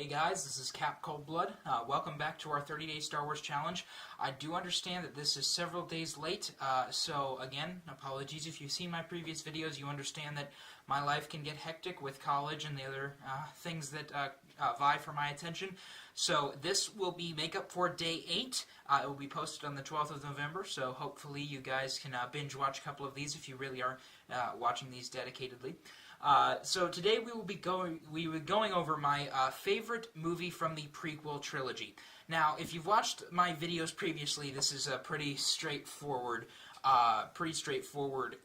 Hey guys, this is Cap Coldblood. Welcome back to our 30-day Star Wars challenge. I do understand that this is several days late, so again, apologies if you've seen my previous videos. You understand that my life can get hectic with college and the other things that vie for my attention. So this will be makeup for day 8. It will be posted on the 12th of November, so hopefully you guys can binge watch a couple of these if you really are watching these dedicatedly. So today we will be going over my favorite movie from the prequel trilogy. Now, if you've watched my videos previously, this is a pretty straightforward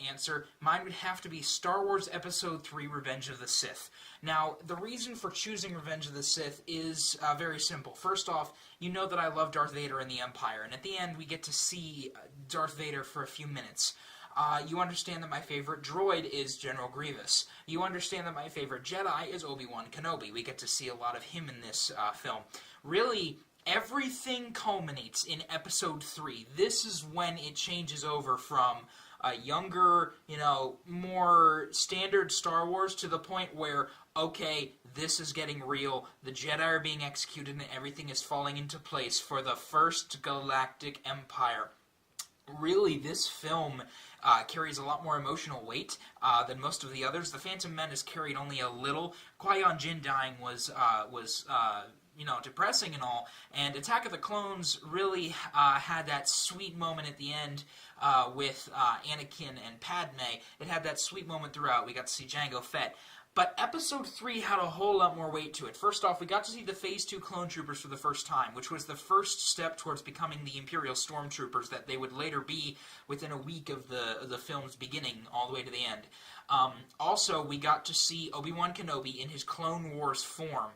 answer. Mine would have to be Star Wars Episode 3: Revenge of the Sith. Now, the reason for choosing Revenge of the Sith is very simple. First off, you know that I love Darth Vader and the Empire, and at the end we get to see Darth Vader for a few minutes. You understand that my favorite droid is General Grievous. You understand that my favorite Jedi is Obi-Wan Kenobi. We get to see a lot of him in this film. Really, everything culminates in Episode 3. This is when it changes over from a younger, more standard Star Wars to the point where, okay, this is getting real, the Jedi are being executed, and everything is falling into place for the first galactic empire. Really, this film carries a lot more emotional weight than most of the others. The Phantom Menace carried only a little. Qui-Gon Jinn dying was depressing and all. And Attack of the Clones really had that sweet moment at the end with Anakin and Padme. It had that sweet moment throughout. We got to see Jango Fett. But Episode 3 had a whole lot more weight to it. First off, we got to see the Phase 2 clone troopers for the first time, which was the first step towards becoming the Imperial Stormtroopers that they would later be within a week of the film's beginning all the way to the end. Also, we got to see Obi-Wan Kenobi in his Clone Wars form.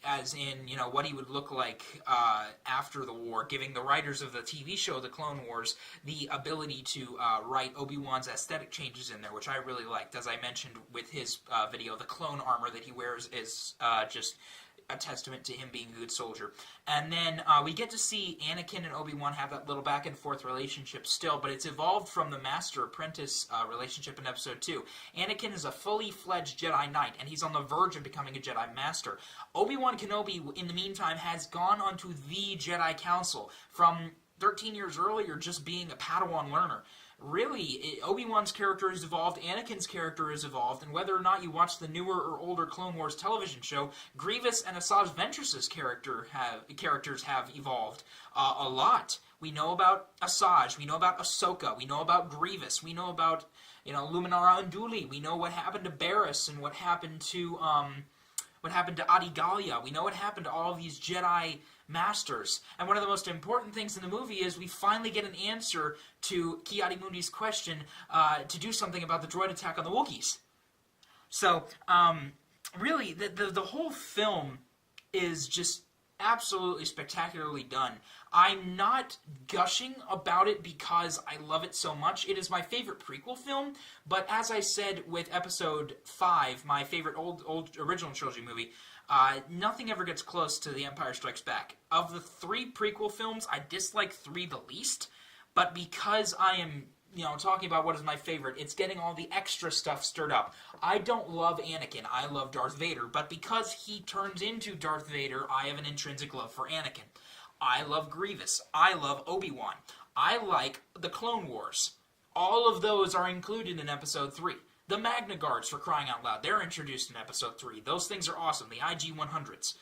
As in, what he would look like after the war, giving the writers of the TV show, The Clone Wars, the ability to write Obi-Wan's aesthetic changes in there, which I really liked. As I mentioned with his video, the clone armor that he wears is just a testament to him being a good soldier. And then we get to see Anakin and Obi-Wan have that little back-and-forth relationship still, but it's evolved from the master-apprentice relationship in Episode 2. Anakin is a fully-fledged Jedi Knight, and he's on the verge of becoming a Jedi Master. Obi-Wan Kenobi, in the meantime, has gone onto the Jedi Council from 13 years earlier just being a Padawan learner. Really, Obi-Wan's character has evolved, Anakin's character has evolved, and whether or not you watch the newer or older Clone Wars television show, Grievous and Asajj Ventress's characters have evolved a lot. We know about Asajj, we know about Ahsoka, we know about Grievous, we know about, Luminara Unduli, we know what happened to Barriss and what happened to Adi Gallia. We know what happened to all of these Jedi Masters. And one of the most important things in the movie is we finally get an answer to Ki-Adi-Mundi's question to do something about the droid attack on the Wookiees. So, really, the whole film is just absolutely spectacularly done. I'm not gushing about it because I love it so much. It is my favorite prequel film, but as I said with Episode 5, my favorite old original trilogy movie, nothing ever gets close to The Empire Strikes Back. Of the 3 prequel films, I dislike 3 the least, but because I am talking about what is my favorite, it's getting all the extra stuff stirred up. I don't love Anakin, I love Darth Vader, but because he turns into Darth Vader, I have an intrinsic love for Anakin. I love Grievous, I love Obi-Wan, I like the Clone Wars. All of those are included in Episode 3. The Magna Guards, for crying out loud, they're introduced in Episode 3. Those things are awesome, the IG-100s.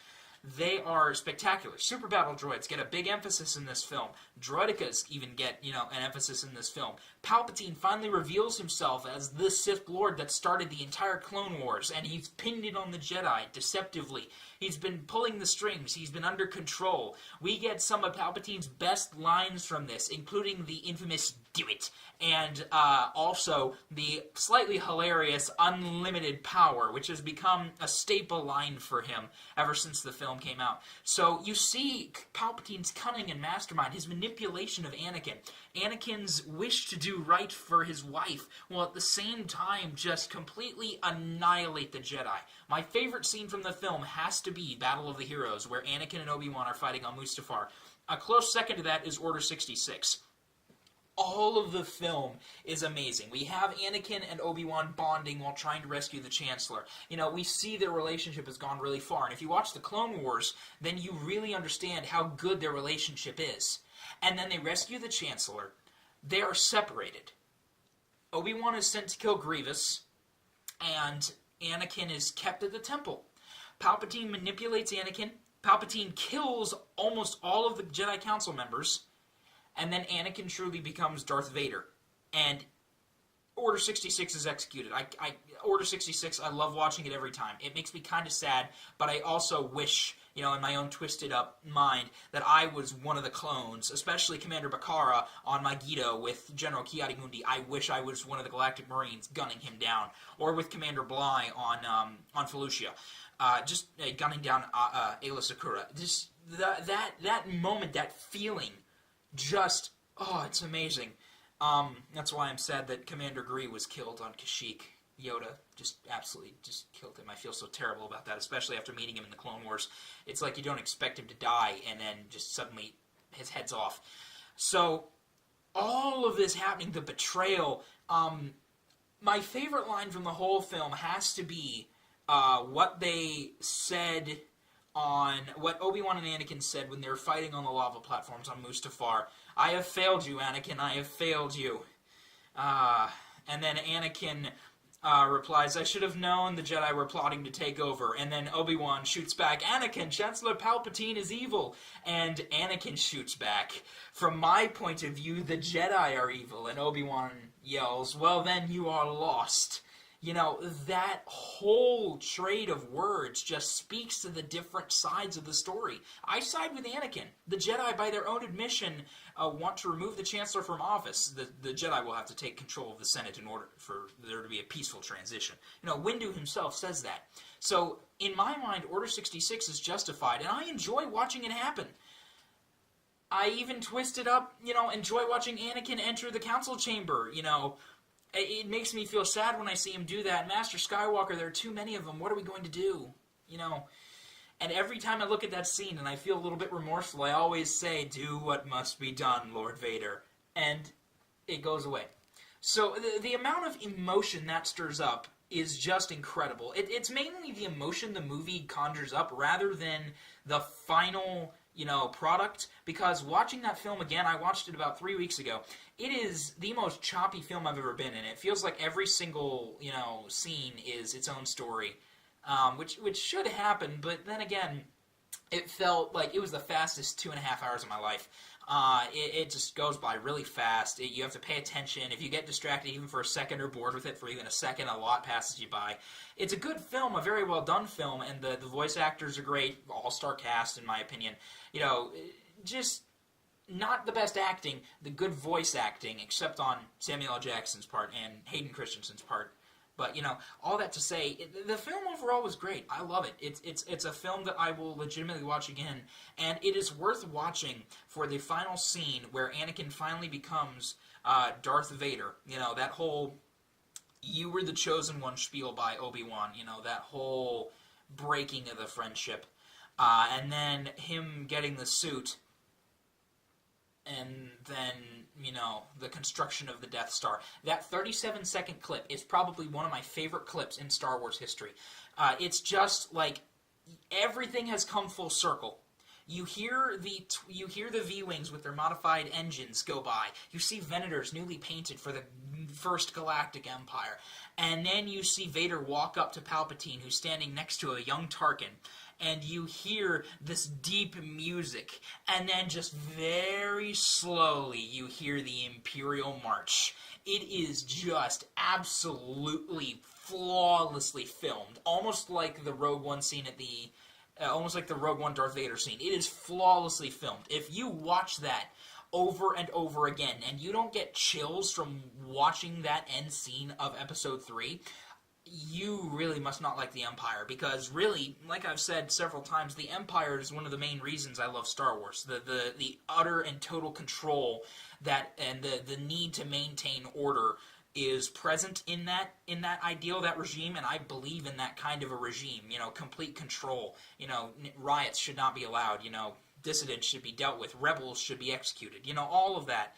They are spectacular. Super battle droids get a big emphasis in this film. Droidekas even get, an emphasis in this film. Palpatine finally reveals himself as the Sith Lord that started the entire Clone Wars, and he's pinned it on the Jedi deceptively. He's been pulling the strings. He's been under control. We get some of Palpatine's best lines from this, including the infamous "do it," and also the slightly hilarious "unlimited power," which has become a staple line for him ever since the film came out. So you see Palpatine's cunning and mastermind, his manipulation of Anakin, Anakin's wish to do right for his wife, while at the same time just completely annihilate the Jedi. My favorite scene from the film has to be Battle of the Heroes, where Anakin and Obi-Wan are fighting on Mustafar. A close second to that is Order 66. all of the film is amazing. We have Anakin and Obi-Wan bonding while trying to rescue the Chancellor. You know, we see their relationship has gone really far. And if you watch the Clone Wars, then you really understand how good their relationship is. And then they rescue the Chancellor. They are separated. Obi-Wan is sent to kill Grievous, and Anakin is kept at the temple. Palpatine manipulates Anakin. Palpatine kills almost all of the Jedi Council members. And then Anakin truly becomes Darth Vader. And Order 66 is executed. Order 66, I love watching it every time. It makes me kind of sad, but I also wish, you know, in my own twisted up mind, that I was one of the clones, especially Commander Bakara on Megiddo with General Ki-Adi-Mundi. I wish I was one of the Galactic Marines gunning him down. Or with Commander Bly on Felucia. Just gunning down Aayla Secura. Just that moment, that feeling, just, oh, it's amazing. That's why I'm sad that Commander Gree was killed on Kashyyyk. Yoda just absolutely just killed him. I feel so terrible about that, especially after meeting him in the Clone Wars. It's like you don't expect him to die, and then just suddenly his head's off. So, all of this happening, the betrayal, my favorite line from the whole film has to be what they said what Obi-Wan and Anakin said when they were fighting on the lava platforms on Mustafar. I have failed you, Anakin, I have failed you. And then Anakin replies, I should have known the Jedi were plotting to take over. And then Obi-Wan shoots back, Anakin, Chancellor Palpatine is evil. And Anakin shoots back, from my point of view, the Jedi are evil. And Obi-Wan yells, well then you are lost. You know, that whole trade of words just speaks to the different sides of the story. I side with Anakin. The Jedi, by their own admission, want to remove the Chancellor from office. The Jedi will have to take control of the Senate in order for there to be a peaceful transition. You know, Windu himself says that. So, in my mind, Order 66 is justified, and I enjoy watching it happen. I even twist it up, you know, enjoy watching Anakin enter the council chamber, you know. It makes me feel sad when I see him do that. Master Skywalker, there are too many of them. What are we going to do? You know, and every time I look at that scene and I feel a little bit remorseful, I always say, do what must be done, Lord Vader. And it goes away. So the amount of emotion that stirs up is just incredible. It's mainly the emotion the movie conjures up rather than the final, you know, product, because watching that film again, I watched it about 3 weeks ago, it is the most choppy film I've ever been in. It feels like every single, you know, scene is its own story, which should happen, but then again, it felt like it was the fastest 2.5 hours of my life. It just goes by really fast. You have to pay attention. If you get distracted even for a second or bored with it for even a second, a lot passes you by. It's a good film, a very well done film, and the voice actors are great, all-star cast in my opinion. You know, just not the best acting, the good voice acting, except on Samuel L. Jackson's part and Hayden Christensen's part. But, you know, all that to say, the film overall was great. I love it. It's a film that I will legitimately watch again, and it is worth watching for the final scene where Anakin finally becomes Darth Vader. You know, that whole "you were the chosen one" spiel by Obi-Wan, you know, that whole breaking of the friendship. And then him getting the suit, and then, you know, the construction of the Death Star. That 37-second clip is probably one of my favorite clips in Star Wars history. It's just like everything has come full circle. You hear the V-Wings with their modified engines go by. You see Venators newly painted for the First Galactic Empire. And then you see Vader walk up to Palpatine, who's standing next to a young Tarkin. And you hear this deep music, and then just very slowly you hear the Imperial March. It is just absolutely flawlessly filmed, almost like the Rogue One scene at the, almost like the Rogue One Darth Vader scene. It is flawlessly filmed. If you watch that over and over again, and you don't get chills from watching that end scene of Episode 3, you really must not like the Empire, because really, like I've said several times, the Empire is one of the main reasons I love Star Wars. The utter and total control that, and the need to maintain order is present in that ideal, that regime, and I believe in that kind of a regime. You know, complete control. You know, riots should not be allowed. You know, dissidents should be dealt with. Rebels should be executed. You know, all of that.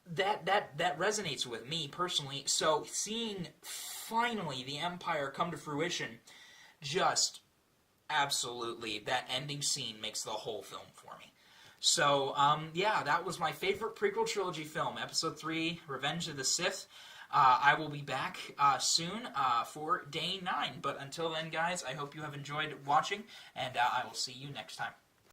that resonates with me personally. So seeing finally the Empire come to fruition, just absolutely, that ending scene makes the whole film for me. So, yeah, that was my favorite prequel trilogy film, Episode 3, Revenge of the Sith. I will be back soon for Day 9. But until then, guys, I hope you have enjoyed watching, and I will see you next time.